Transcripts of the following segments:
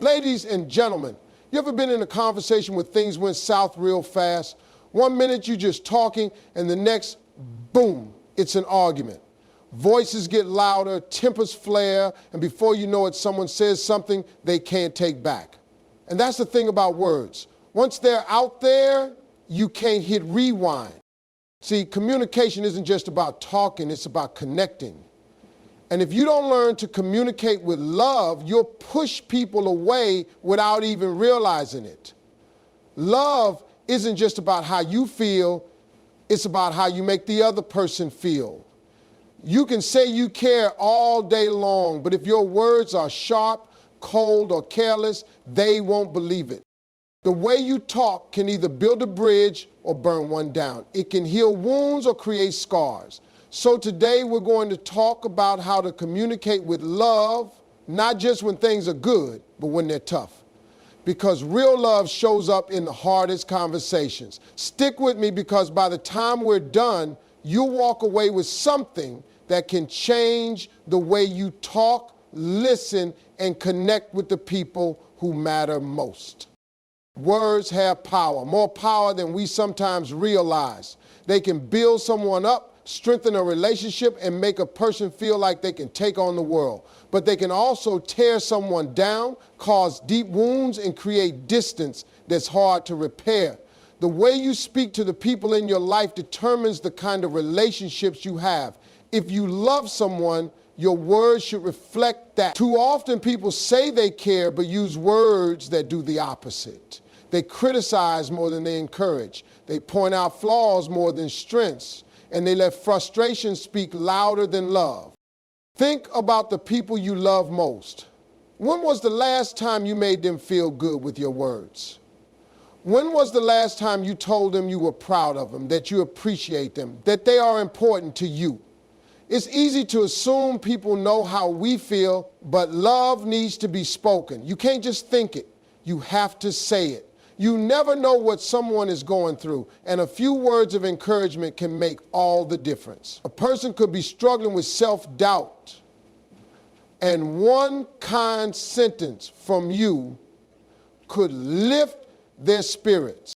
Ladies and gentlemen, you ever been in a conversation where things went south real fast? 1 minute you're just talking and the next, boom, it's an argument. Voices get louder, tempers flare, and before you know it, someone says something they can't take back. And that's the thing about words. Once they're out there, you can't hit rewind. See, communication isn't just about talking, it's about connecting. And if you don't learn to communicate with love, you'll push people away without even realizing it. Love isn't just about how you feel, it's about how you make the other person feel. You can say you care all day long, but if your words are sharp, cold, or careless, they won't believe it. The way you talk can either build a bridge or burn one down. It can heal wounds or create scars. So today we're going to talk about how to communicate with love, not just when things are good, but when they're tough. Because real love shows up in the hardest conversations. Stick with me because by the time we're done, you'll walk away with something that can change the way you talk, listen, and connect with the people who matter most. Words have power, more power than we sometimes realize. They can build someone up, strengthen a relationship, and make a person feel like they can take on the world. But they can also tear someone down, cause deep wounds, and create distance that's hard to repair. The way you speak to the people in your life determines the kind of relationships you have. If you love someone, your words should reflect that. Too often people say they care, but use words that do the opposite. They criticize more than they encourage. They point out flaws more than strengths. And they let frustration speak louder than love. Think about the people you love most. When was the last time you made them feel good with your words? When was the last time you told them you were proud of them, that you appreciate them, that they are important to you? It's easy to assume people know how we feel, but love needs to be spoken. You can't just think it. You have to say it. You never know what someone is going through, and a few words of encouragement can make all the difference. A person could be struggling with self-doubt, and one kind sentence from you could lift their spirits.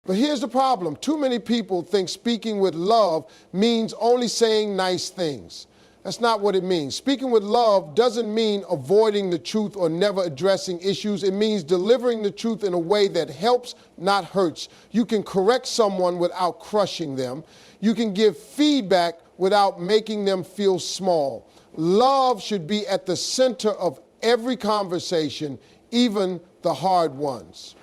But here's the problem. Too many people think speaking with love means only saying nice things. That's not what it means. Speaking with love doesn't mean avoiding the truth or never addressing issues. It means delivering the truth in a way that helps, not hurts. You can correct someone without crushing them. You can give feedback without making them feel small. Love should be at the center of every conversation, even the hard ones.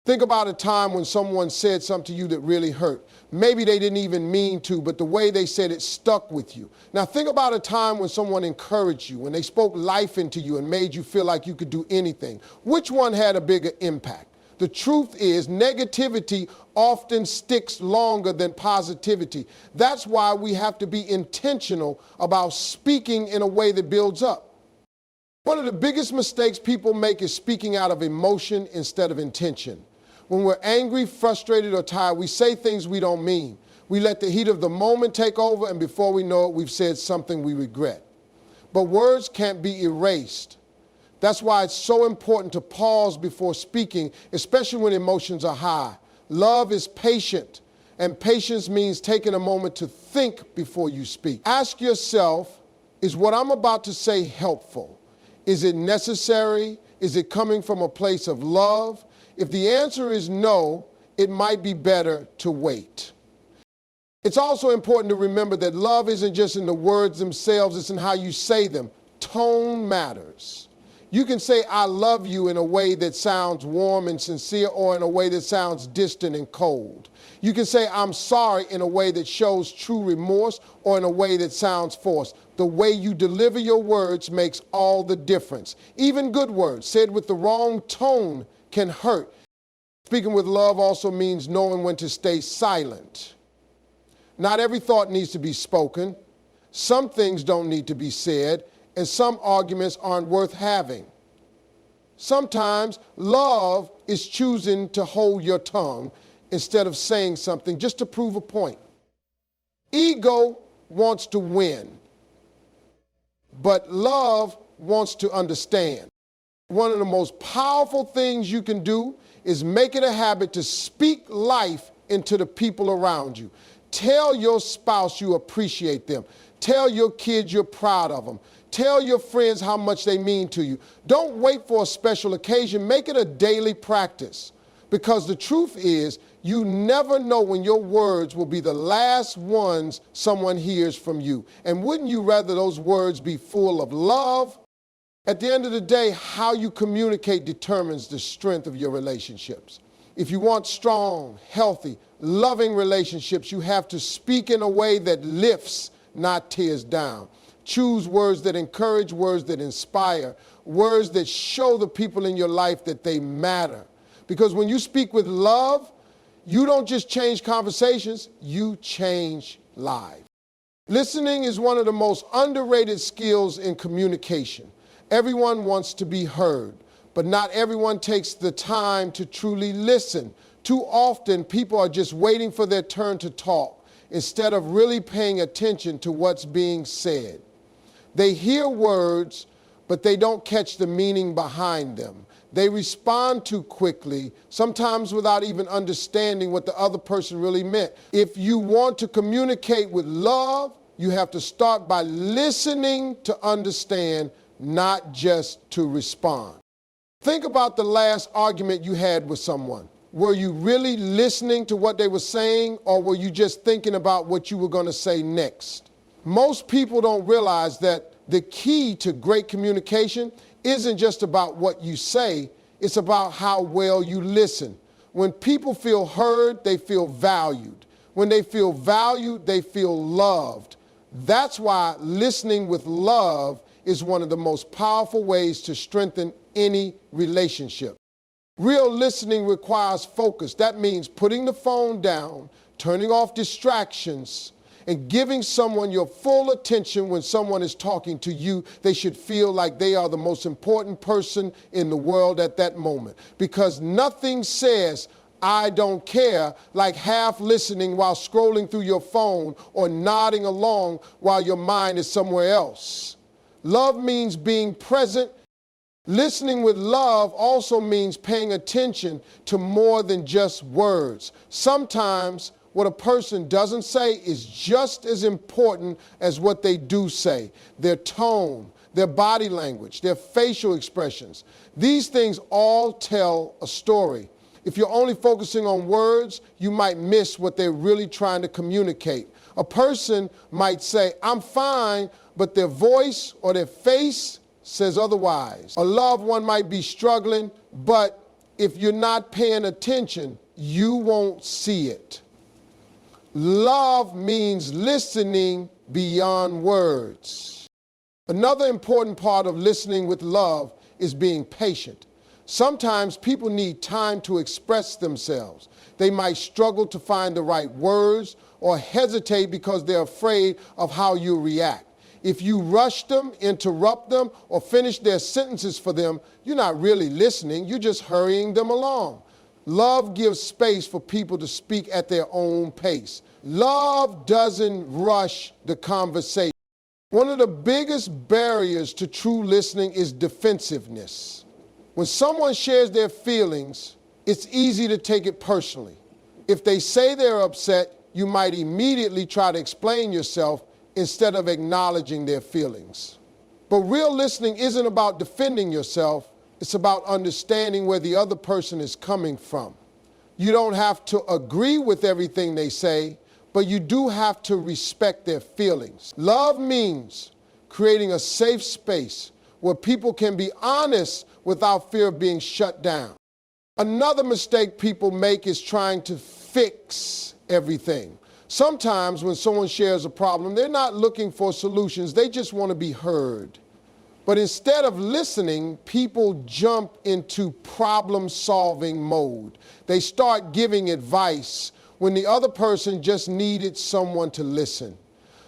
Think about a time when someone said something to you that really hurt. Maybe they didn't even mean to, but the way they said it stuck with you. Now think about a time when someone encouraged you, when they spoke life into you and made you feel like you could do anything. Which one had a bigger impact? The truth is, negativity often sticks longer than positivity. That's why we have to be intentional about speaking in a way that builds up. One of the biggest mistakes people make is speaking out of emotion instead of intention. When we're angry, frustrated, or tired, we say things we don't mean. We let the heat of the moment take over, and before we know it, we've said something we regret. But words can't be erased. That's why it's so important to pause before speaking, especially when emotions are high. Love is patient, and patience means taking a moment to think before you speak. Ask yourself, is what I'm about to say helpful? Is it necessary? Is it coming from a place of love? If the answer is no, it might be better to wait. It's also important to remember that love isn't just in the words themselves, it's in how you say them. Tone matters. You can say, I love you in a way that sounds warm and sincere or in a way that sounds distant and cold. You can say, I'm sorry in a way that shows true remorse or in a way that sounds forced. The way you deliver your words makes all the difference. Even good words said with the wrong tone can hurt. Speaking with love also means knowing when to stay silent. Not every thought needs to be spoken. Some things don't need to be said, and some arguments aren't worth having. Sometimes love is choosing to hold your tongue instead of saying something just to prove a point. Ego wants to win, but love wants to understand. One of the most powerful things you can do is make it a habit to speak life into the people around you. Tell your spouse you appreciate them. Tell your kids you're proud of them. Tell your friends how much they mean to you. Don't wait for a special occasion. Make it a daily practice. Because the truth is, you never know when your words will be the last ones someone hears from you. And wouldn't you rather those words be full of love? At the end of the day, how you communicate determines the strength of your relationships. If you want strong, healthy, loving relationships, you have to speak in a way that lifts, not tears down. Choose words that encourage, words that inspire, words that show the people in your life that they matter. Because when you speak with love, you don't just change conversations, you change lives. Listening is one of the most underrated skills in communication. Everyone wants to be heard, but not everyone takes the time to truly listen. Too often, people are just waiting for their turn to talk instead of really paying attention to what's being said. They hear words, but they don't catch the meaning behind them. They respond too quickly, sometimes without even understanding what the other person really meant. If you want to communicate with love, you have to start by listening to understand, not just to respond. Think about the last argument you had with someone. Were you really listening to what they were saying, or were you just thinking about what you were going to say next? Most people don't realize that the key to great communication isn't just about what you say, it's about how well you listen. When people feel heard, they feel valued. When they feel valued, they feel loved. That's why listening with love is one of the most powerful ways to strengthen any relationship. Real listening requires focus. That means putting the phone down, turning off distractions, and giving someone your full attention. When someone is talking to you, they should feel like they are the most important person in the world at that moment. Because nothing says, I don't care, like half listening while scrolling through your phone or nodding along while your mind is somewhere else. Love means being present. Listening with love also means paying attention to more than just words. Sometimes what a person doesn't say is just as important as what they do say. Their tone, their body language, their facial expressions. These things all tell a story. If you're only focusing on words, you might miss what they're really trying to communicate. A person might say, I'm fine, but their voice or their face says otherwise. A loved one might be struggling, but if you're not paying attention, you won't see it. Love means listening beyond words. Another important part of listening with love is being patient. Sometimes people need time to express themselves. They might struggle to find the right words or hesitate because they're afraid of how you'll react. If you rush them, interrupt them, or finish their sentences for them, you're not really listening, you're just hurrying them along. Love gives space for people to speak at their own pace. Love doesn't rush the conversation. One of the biggest barriers to true listening is defensiveness. When someone shares their feelings, it's easy to take it personally. If they say they're upset, you might immediately try to explain yourself instead of acknowledging their feelings. But real listening isn't about defending yourself, it's about understanding where the other person is coming from. You don't have to agree with everything they say, but you do have to respect their feelings. Love means creating a safe space where people can be honest without fear of being shut down. Another mistake people make is trying to fix everything. Sometimes when someone shares a problem, they're not looking for solutions, they just want to be heard. But instead of listening, people jump into problem-solving mode. They start giving advice when the other person just needed someone to listen.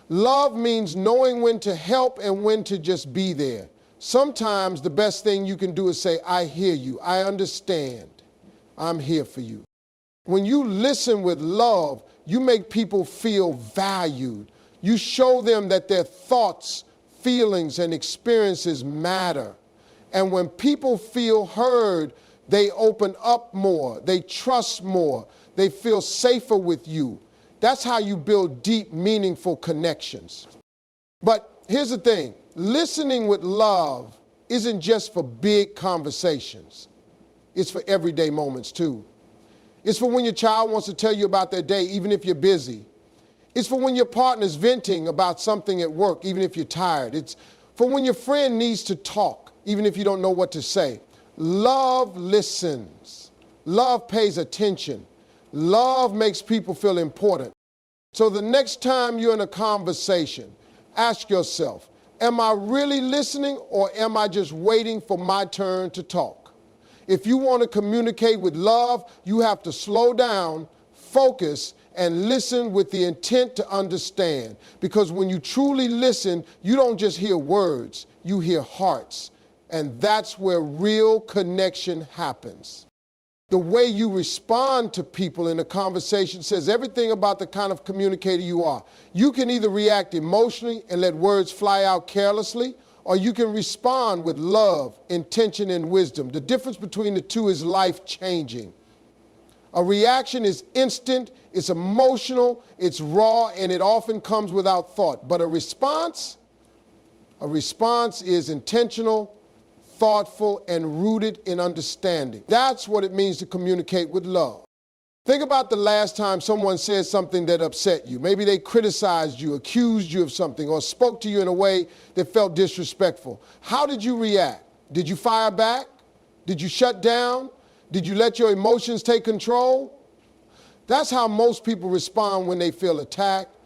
Love means knowing when to help and when to just be there. Sometimes the best thing you can do is say, I hear you, I understand, I'm here for you. When you listen with love, you make people feel valued. You show them that their thoughts, feelings, and experiences matter. And when people feel heard, they open up more, they trust more, they feel safer with you. That's how you build deep, meaningful connections. But here's the thing, listening with love isn't just for big conversations. It's for everyday moments too. It's for when your child wants to tell you about their day, even if you're busy. It's for when your partner's venting about something at work, even if you're tired. It's for when your friend needs to talk, even if you don't know what to say. Love listens. Love pays attention. Love makes people feel important. So the next time you're in a conversation, ask yourself, am I really listening or am I just waiting for my turn to talk? If you want to communicate with love, you have to slow down, focus, and listen with the intent to understand. Because when you truly listen, you don't just hear words, you hear hearts. And that's where real connection happens. The way you respond to people in a conversation says everything about the kind of communicator you are. You can either react emotionally and let words fly out carelessly, or you can respond with love, intention, and wisdom. The difference between the two is life-changing. A reaction is instant, it's emotional, it's raw, and it often comes without thought. But a response is intentional, thoughtful, and rooted in understanding. That's what it means to communicate with love. Think about the last time someone said something that upset you. Maybe they criticized you, accused you of something, or spoke to you in a way that felt disrespectful. How did you react? Did you fire back? Did you shut down? Did you let your emotions take control? That's how most people respond when they feel attacked.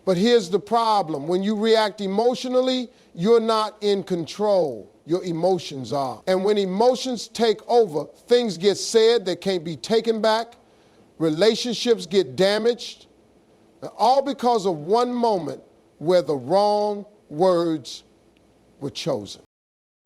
But here's the problem. When you react emotionally, you're not in control. Your emotions are. And when emotions take over, things get said that can't be taken back. Relationships get damaged. All because of one moment where the wrong words were chosen.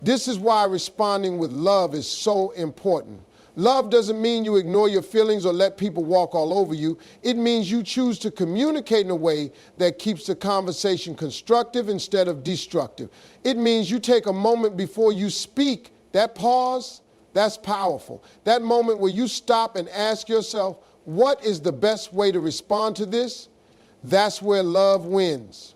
This is why responding with love is so important. Love doesn't mean you ignore your feelings or let people walk all over you. It means you choose to communicate in a way that keeps the conversation constructive instead of destructive. It means you take a moment before you speak. That pause, that's powerful. That moment where you stop and ask yourself, what is the best way to respond to this? That's where love wins.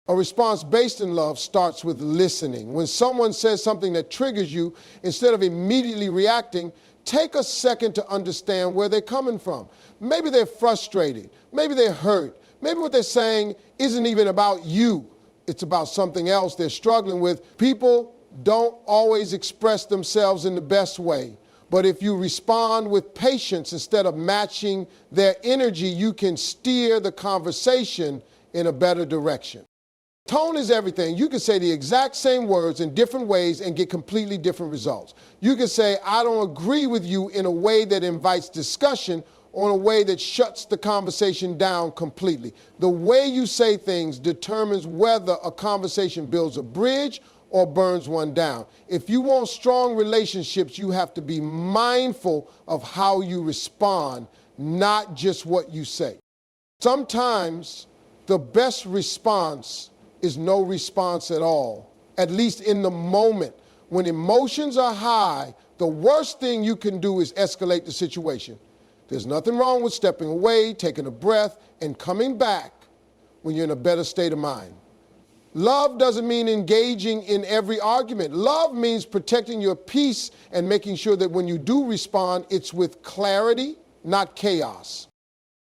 A response based in love starts with listening. When someone says something that triggers you, instead of immediately reacting, take a second to understand where they're coming from. Maybe they're frustrated. Maybe they're hurt. Maybe what they're saying isn't even about you. It's about something else they're struggling with. People don't always express themselves in the best way. But if you respond with patience instead of matching their energy, you can steer the conversation in a better direction. Tone is everything. You can say the exact same words in different ways and get completely different results. You can say, I don't agree with you in a way that invites discussion or in a way that shuts the conversation down completely. The way you say things determines whether a conversation builds a bridge or burns one down. If you want strong relationships, you have to be mindful of how you respond, not just what you say. Sometimes the best response is no response at all, at least in the moment. When emotions are high, the worst thing you can do is escalate the situation. There's nothing wrong with stepping away, taking a breath, and coming back when you're in a better state of mind. Love doesn't mean engaging in every argument. Love means protecting your peace and making sure that when you do respond, it's with clarity, not chaos.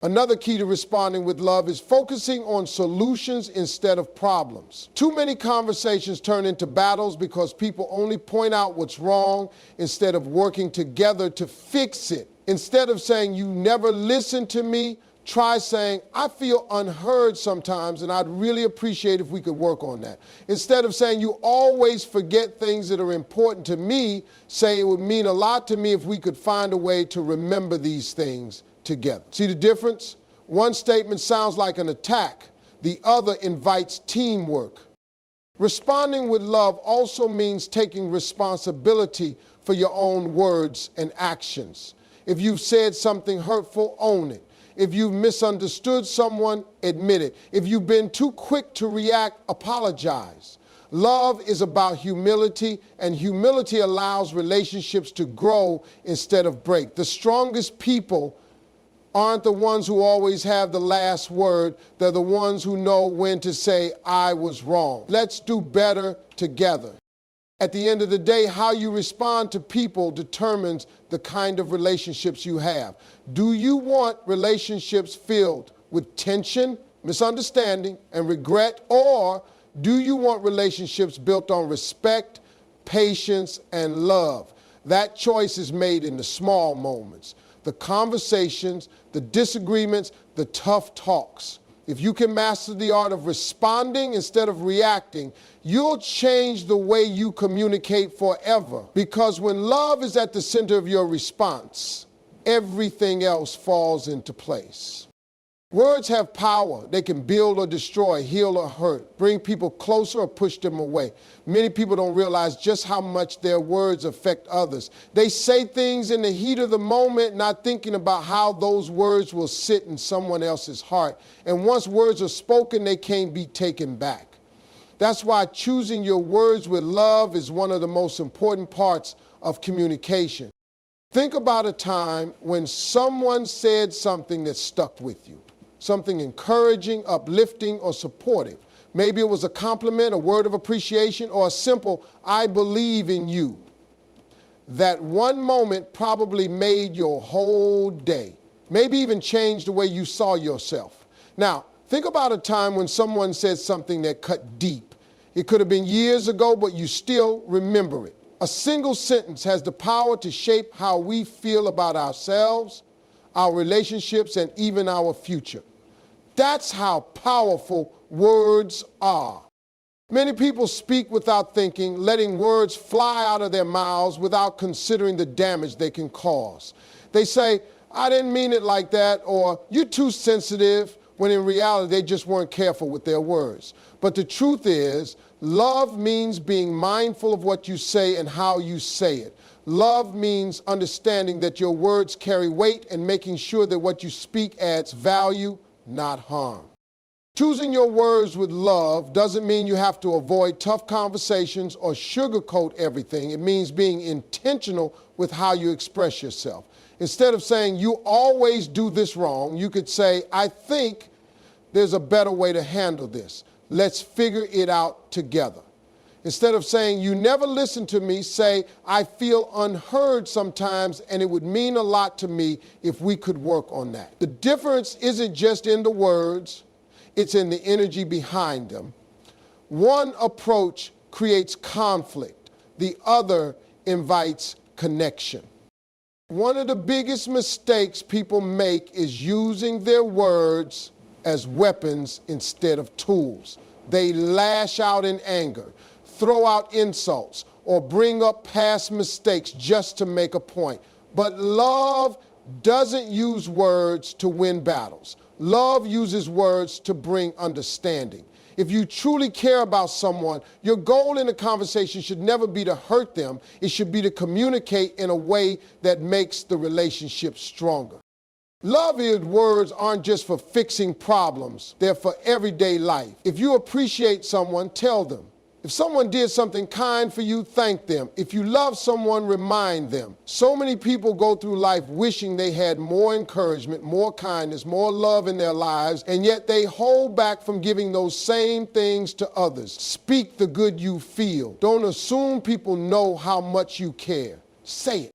Another key to responding with love is focusing on solutions instead of problems. Too many conversations turn into battles because people only point out what's wrong instead of working together to fix it. Instead of saying, you never listen to me, try saying, I feel unheard sometimes and I'd really appreciate if we could work on that. Instead of saying, you always forget things that are important to me, say it would mean a lot to me if we could find a way to remember these things together. See the difference? One statement sounds like an attack. The other invites teamwork. Responding with love also means taking responsibility for your own words and actions. If you've said something hurtful, own it. If you've misunderstood someone, admit it. If you've been too quick to react, apologize. Love is about humility, and humility allows relationships to grow instead of break. The strongest people aren't the ones who always have the last word. They're the ones who know when to say, I was wrong. Let's do better together. At the end of the day, how you respond to people determines the kind of relationships you have. Do you want relationships filled with tension, misunderstanding, and regret, or do you want relationships built on respect, patience, and love? That choice is made in the small moments, the conversations, the disagreements, the tough talks. If you can master the art of responding instead of reacting, you'll change the way you communicate forever. Because when love is at the center of your response, everything else falls into place. Words have power. They can build or destroy, heal or hurt, bring people closer or push them away. Many people don't realize just how much their words affect others. They say things in the heat of the moment, not thinking about how those words will sit in someone else's heart. And once words are spoken, they can't be taken back. That's why choosing your words with love is one of the most important parts of communication. Think about a time when someone said something that stuck with you. Something encouraging, uplifting, or supportive. Maybe it was a compliment, a word of appreciation, or a simple, I believe in you. That one moment probably made your whole day. Maybe even changed the way you saw yourself. Now, think about a time when someone said something that cut deep. It could have been years ago, but you still remember it. A single sentence has the power to shape how we feel about ourselves, our relationships, and even our future. That's how powerful words are. Many people speak without thinking, letting words fly out of their mouths without considering the damage they can cause. They say, I didn't mean it like that, or you're too sensitive, when in reality they just weren't careful with their words. But the truth is, love means being mindful of what you say and how you say it. Love means understanding that your words carry weight and making sure that what you speak adds value, not harm. Choosing your words with love doesn't mean you have to avoid tough conversations or sugarcoat everything. It means being intentional with how you express yourself. Instead of saying, you always do this wrong, you could say, I think there's a better way to handle this. Let's figure it out together. Instead of saying, you never listen to me, say, I feel unheard sometimes, and it would mean a lot to me if we could work on that. The difference isn't just in the words, it's in the energy behind them. One approach creates conflict, the other invites connection. One of the biggest mistakes people make is using their words as weapons instead of tools. They lash out in anger, throw out insults, or bring up past mistakes just to make a point. But love doesn't use words to win battles. Love uses words to bring understanding. If you truly care about someone, your goal in a conversation should never be to hurt them. It should be to communicate in a way that makes the relationship stronger. Love-filled words aren't just for fixing problems. They're for everyday life. If you appreciate someone, tell them. If someone did something kind for you, thank them. If you love someone, remind them. So many people go through life wishing they had more encouragement, more kindness, more love in their lives, and yet they hold back from giving those same things to others. Speak the good you feel. Don't assume people know how much you care. Say it.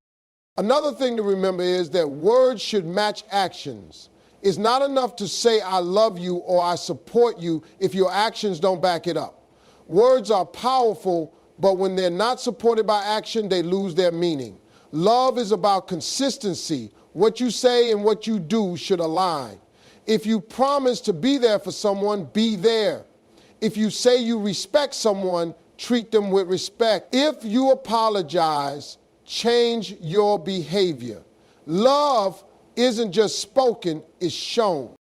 Another thing to remember is that words should match actions. It's not enough to say I love you or I support you if your actions don't back it up. Words are powerful, but when they're not supported by action, they lose their meaning. Love is about consistency. What you say and what you do should align. If you promise to be there for someone, be there. If you say you respect someone, treat them with respect. If you apologize, change your behavior. Love isn't just spoken, it's shown.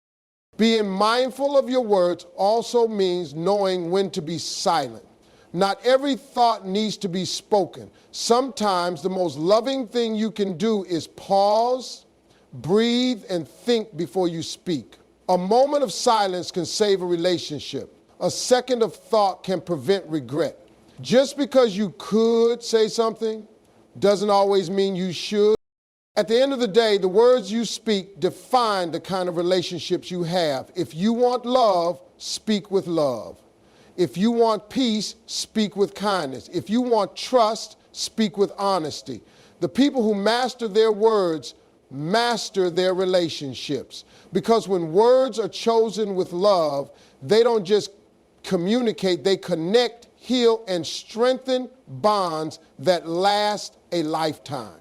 Being mindful of your words also means knowing when to be silent. Not every thought needs to be spoken. Sometimes the most loving thing you can do is pause, breathe, and think before you speak. A moment of silence can save a relationship. A second of thought can prevent regret. Just because you could say something doesn't always mean you should. At the end of the day, the words you speak define the kind of relationships you have. If you want love, speak with love. If you want peace, speak with kindness. If you want trust, speak with honesty. The people who master their words master their relationships. Because when words are chosen with love, they don't just communicate, they connect, heal, and strengthen bonds that last a lifetime.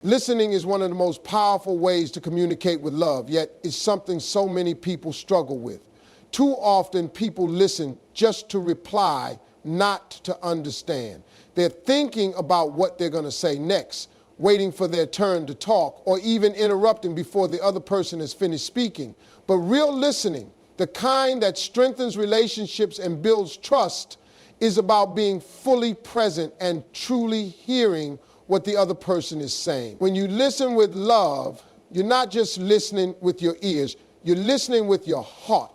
Listening is one of the most powerful ways to communicate with love, yet it's something so many people struggle with. Too often people listen just to reply, not to understand. They're thinking about what they're going to say next, waiting for their turn to talk, or even interrupting before the other person has finished speaking. But real listening, the kind that strengthens relationships and builds trust, is about being fully present and truly hearing what the other person is saying. When you listen with love, you're not just listening with your ears, you're listening with your heart.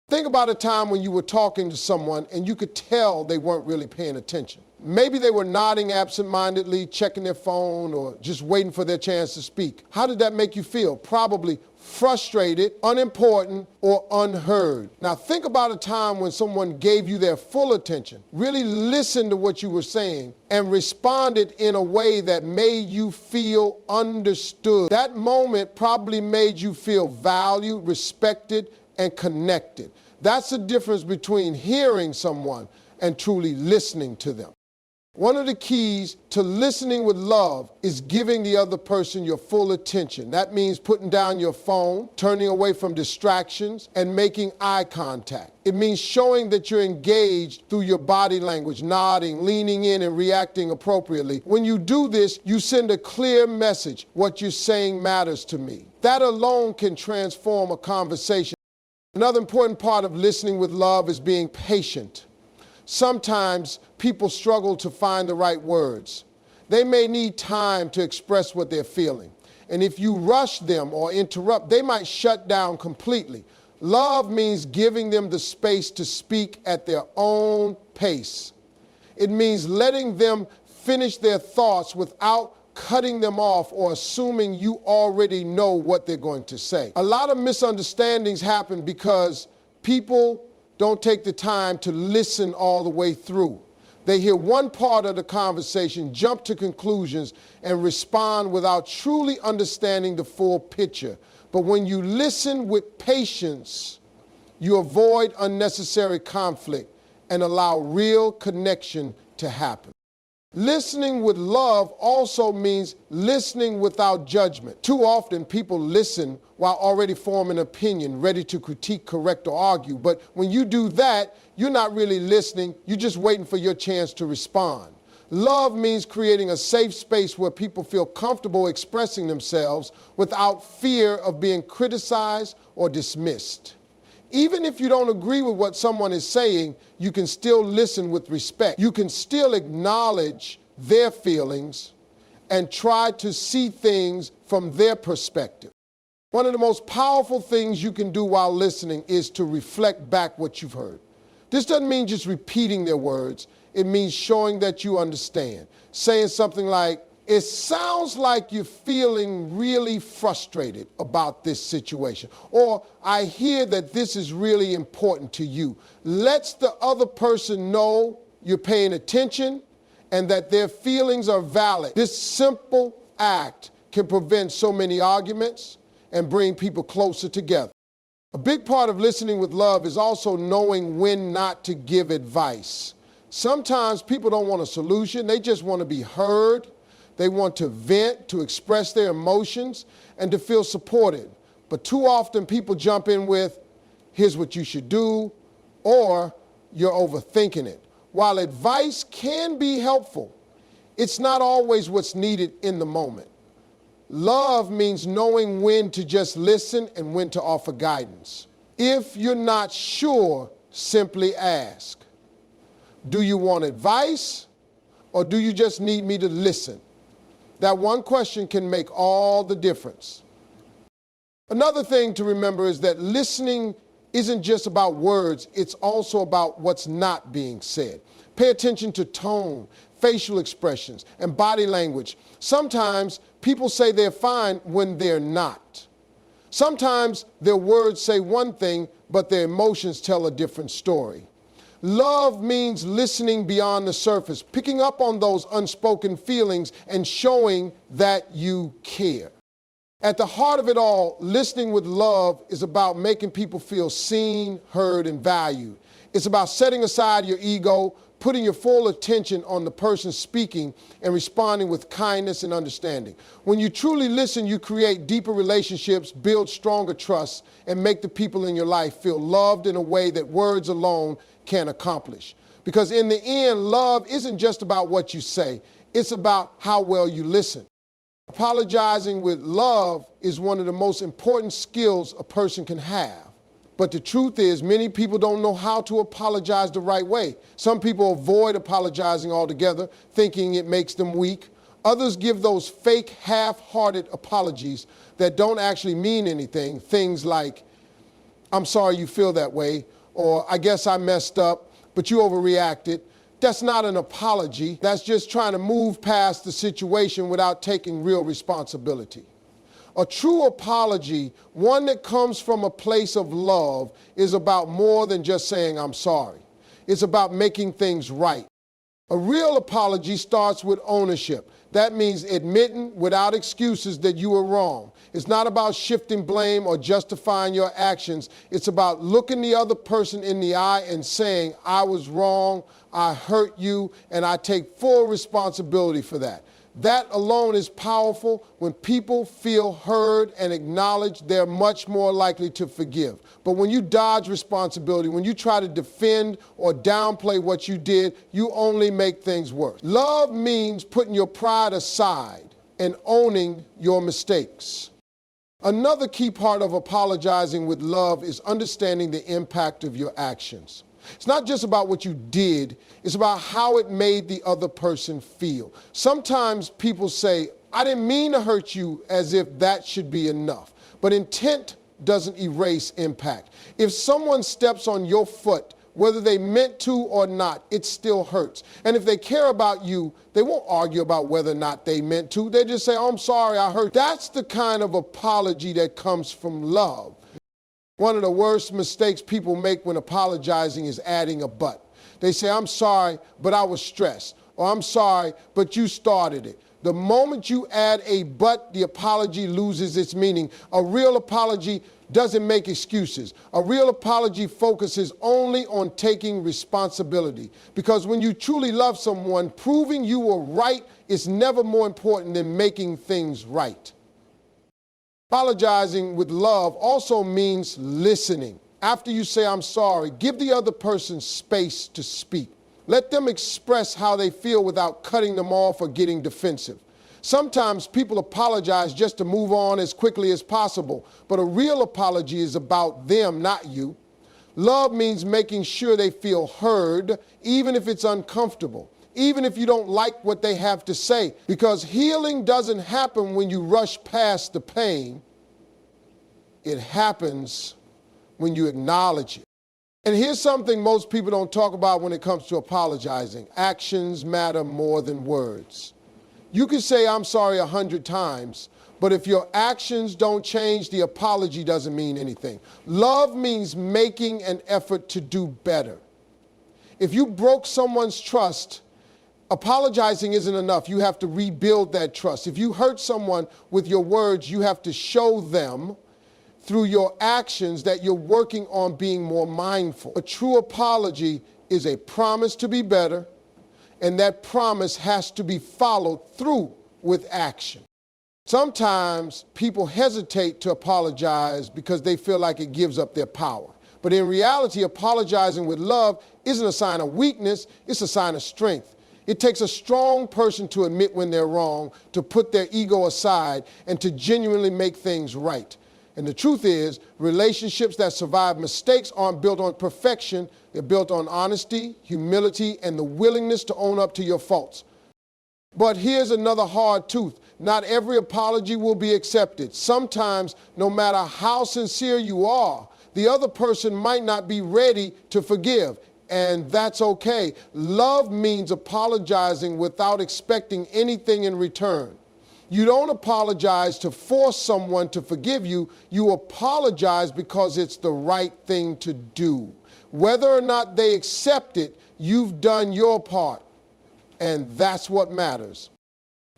Think about a time when you were talking to someone and you could tell they weren't really paying attention. Maybe they were nodding absentmindedly, checking their phone, or just waiting for their chance to speak. How did that make you feel? Probably frustrated, unimportant, or unheard. Now think about a time when someone gave you their full attention, really listened to what you were saying, and responded in a way that made you feel understood. That moment probably made you feel valued, respected, and connected. That's the difference between hearing someone and truly listening to them. One of the keys to listening with love is giving the other person your full attention. That means putting down your phone, turning away from distractions, and making eye contact. It means showing that you're engaged through your body language, nodding, leaning in, and reacting appropriately. When you do this, you send a clear message. What you're saying matters to me. That alone can transform a conversation. Another important part of listening with love is being patient. Sometimes people struggle to find the right words. They may need time to express what they're feeling. And if you rush them or interrupt, they might shut down completely. Love means giving them the space to speak at their own pace. It means letting them finish their thoughts without cutting them off or assuming you already know what they're going to say. A lot of misunderstandings happen because people don't take the time to listen all the way through. They hear one part of the conversation, jump to conclusions, and respond without truly understanding the full picture. But when you listen with patience, you avoid unnecessary conflict and allow real connection to happen. Listening with love also means listening without judgment. Too often people listen while already forming an opinion, ready to critique, correct, or argue. But when you do that, you're not really listening, you're just waiting for your chance to respond. Love means creating a safe space where people feel comfortable expressing themselves without fear of being criticized or dismissed. Even if you don't agree with what someone is saying, you can still listen with respect. You can still acknowledge their feelings and try to see things from their perspective. One of the most powerful things you can do while listening is to reflect back what you've heard. This doesn't mean just repeating their words. It means showing that you understand. Saying something like, "It sounds like you're feeling really frustrated about this situation," or "I hear that this is really important to you." Lets the other person know you're paying attention and that their feelings are valid. This simple act can prevent so many arguments and bring people closer together. A big part of listening with love is also knowing when not to give advice. Sometimes people don't want a solution, they just want to be heard. They want to vent, to express their emotions, and to feel supported. But too often people jump in with, "Here's what you should do," or "You're overthinking it." While advice can be helpful, it's not always what's needed in the moment. Love means knowing when to just listen and when to offer guidance. If you're not sure, simply ask, "Do you want advice, or do you just need me to listen?" That one question can make all the difference. Another thing to remember is that listening isn't just about words, it's also about what's not being said. Pay attention to tone, facial expressions, and body language. Sometimes people say they're fine when they're not. Sometimes their words say one thing, but their emotions tell a different story. Love means listening beyond the surface, picking up on those unspoken feelings and showing that you care. At the heart of it all, listening with love is about making people feel seen, heard, and valued. It's about setting aside your ego, putting your full attention on the person speaking, and responding with kindness and understanding. When you truly listen, you create deeper relationships, build stronger trust, and make the people in your life feel loved in a way that words alone can't accomplish. Because in the end, love isn't just about what you say, it's about how well you listen. Apologizing with love is one of the most important skills a person can have. But the truth is, many people don't know how to apologize the right way. Some people avoid apologizing altogether, thinking it makes them weak. Others give those fake, half-hearted apologies that don't actually mean anything. Things like, "I'm sorry you feel that way," or "I guess I messed up, but you overreacted." That's not an apology. That's just trying to move past the situation without taking real responsibility. A true apology, one that comes from a place of love, is about more than just saying "I'm sorry." It's about making things right. A real apology starts with ownership. That means admitting without excuses that you were wrong. It's not about shifting blame or justifying your actions. It's about looking the other person in the eye and saying, "I was wrong, I hurt you, and I take full responsibility for that." That alone is powerful. When people feel heard and acknowledged, they're much more likely to forgive. But when you dodge responsibility, when you try to defend or downplay what you did, you only make things worse. Love means putting your pride aside and owning your mistakes. Another key part of apologizing with love is understanding the impact of your actions. It's not just about what you did, it's about how it made the other person feel. Sometimes people say, "I didn't mean to hurt you," as if that should be enough. But intent doesn't erase impact. If someone steps on your foot, whether they meant to or not, it still hurts. And if they care about you, they won't argue about whether or not they meant to. They just say, "Oh, I'm sorry, I hurt." That's the kind of apology that comes from love. One of the worst mistakes people make when apologizing is adding a "but." They say, "I'm sorry, but I was stressed," or "I'm sorry, but you started it." The moment you add a "but," the apology loses its meaning. A real apology doesn't make excuses. A real apology focuses only on taking responsibility. Because when you truly love someone, proving you were right is never more important than making things right. Apologizing with love also means listening. After you say "I'm sorry," give the other person space to speak. Let them express how they feel without cutting them off or getting defensive. Sometimes people apologize just to move on as quickly as possible, but a real apology is about them, not you. Love means making sure they feel heard, even if it's uncomfortable, even if you don't like what they have to say, because healing doesn't happen when you rush past the pain. It happens when you acknowledge it. And here's something most people don't talk about when it comes to apologizing. Actions matter more than words. You can say "I'm sorry" 100 times, but if your actions don't change, the apology doesn't mean anything. Love means making an effort to do better. If you broke someone's trust, apologizing isn't enough. You have to rebuild that trust. If you hurt someone with your words, you have to show them through your actions that you're working on being more mindful. A true apology is a promise to be better, and that promise has to be followed through with action. Sometimes people hesitate to apologize because they feel like it gives up their power. But in reality, apologizing with love isn't a sign of weakness, it's a sign of strength. It takes a strong person to admit when they're wrong, to put their ego aside, and to genuinely make things right. And the truth is, relationships that survive mistakes aren't built on perfection. They're built on honesty, humility, and the willingness to own up to your faults. But here's another hard truth. Not every apology will be accepted. Sometimes, no matter how sincere you are, the other person might not be ready to forgive. and that's okay. Love means apologizing without expecting anything in return. You don't apologize to force someone to forgive you. You apologize because it's the right thing to do. Whether or not they accept it, you've done your part, and that's what matters.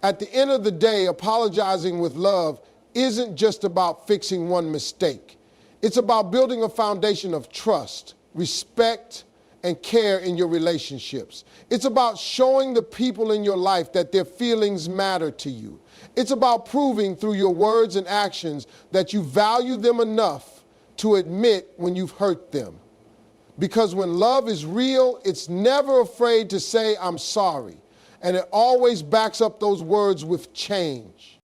At the end of the day, apologizing with love isn't just about fixing one mistake. It's about building a foundation of trust, respect, and care in your relationships. It's about showing the people in your life that their feelings matter to you. It's about proving through your words and actions that you value them enough to admit when you've hurt them. Because when love is real, it's never afraid to say, "I'm sorry." And it always backs up those words with change.